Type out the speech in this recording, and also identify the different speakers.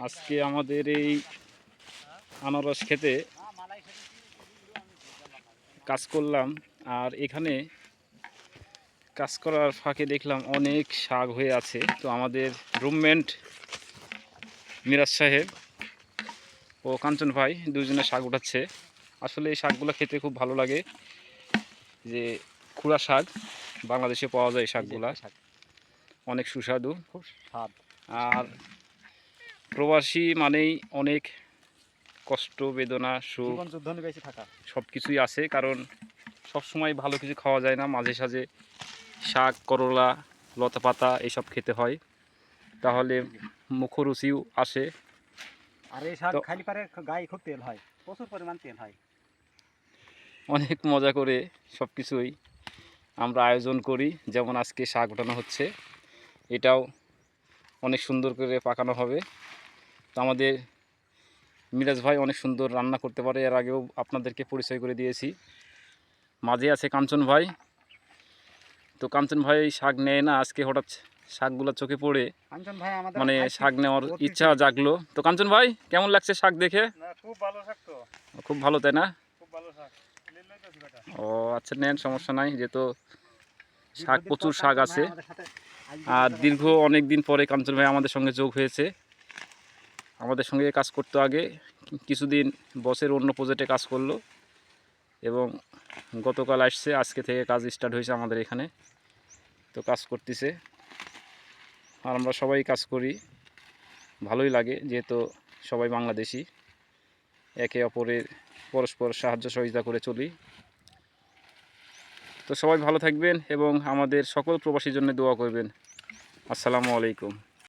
Speaker 1: আজকে আমাদের এই আনারস খেতে কাজ করলাম, আর এখানে কাজ করার ফাঁকে দেখলাম অনেক শাক হয়ে আছে। তো আমাদের রুমমেট মিরাজ সাহেব ও কাঞ্চন ভাই দুজনে শাক উঠাচ্ছে। আসলে এই শাকগুলো খেতে খুব ভালো লাগে, যে খুড়া শাক, বাংলাদেশে পাওয়া যায় এই শাকগুলা, অনেক সুস্বাদু
Speaker 2: খুব স্বাদ।
Speaker 1: আর প্রবাসী মানেই অনেক কষ্ট, বেদনা, সুখ, সব কিছুই আছে। কারণ সব সময় ভালো কিছু খাওয়া যায় না, মাঝে সাঝে শাক, করলা, লতা পাতা এইসব খেতে হয়, তাহলে মুখরুচিও আসে।
Speaker 2: আর এই শাক খালি পারে গায়ে খুব তেল হয়, প্রচুর পরিমাণ তেল হয়।
Speaker 1: অনেক মজা করে সব কিছুই আমরা আয়োজন করি। যেমন আজকে শাক ওঠানো হচ্ছে, এটাও অনেক সুন্দর করে পাকানো হবে। তো আমাদের মিরাজ ভাই অনেক সুন্দর রান্না করতে পারে, এর আগেও আপনাদেরকে পরিচয় করে দিয়েছি। মাঝে আছে কাঞ্চন ভাই। তো কাঞ্চন ভাই শাক নেয় না, আজকে হঠাৎ শাকগুলো চোখে পড়ে মানে শাক নেওয়ার ইচ্ছা জাগলো। তো কাঞ্চন ভাই, কেমন লাগছে শাক দেখে?
Speaker 2: খুব ভালো শাক। তো
Speaker 1: খুব ভালো, তাই না?
Speaker 2: খুব ভালো শাক।
Speaker 1: ও আচ্ছা, নেন, সমস্যা নাই, যেহেতু শাক, প্রচুর শাক আছে। আর দীর্ঘ অনেক দিন পরে কাঞ্চন ভাই আমাদের সঙ্গে যোগ হয়েছে। আমাদের সঙ্গে কাজ করতে আগে কিছুদিন বসের অন্য প্রজেক্টে কাজ করলো, এবং গতকাল আসছে, আজকে থেকে কাজ স্টার্ট হয়েছে আমাদের এখানে। তো কাজ করতেছে, আর আমরা সবাই কাজ করি, ভালোই লাগে, যেহেতু সবাই বাংলাদেশি, একে অপরের পরস্পর সাহায্য সহযোগিতা করে চলি। তো সবাই ভালো থাকবেন এবং আমাদের সকল প্রবাসীর জন্য দোয়া করবেন। আসসালামু আলাইকুম।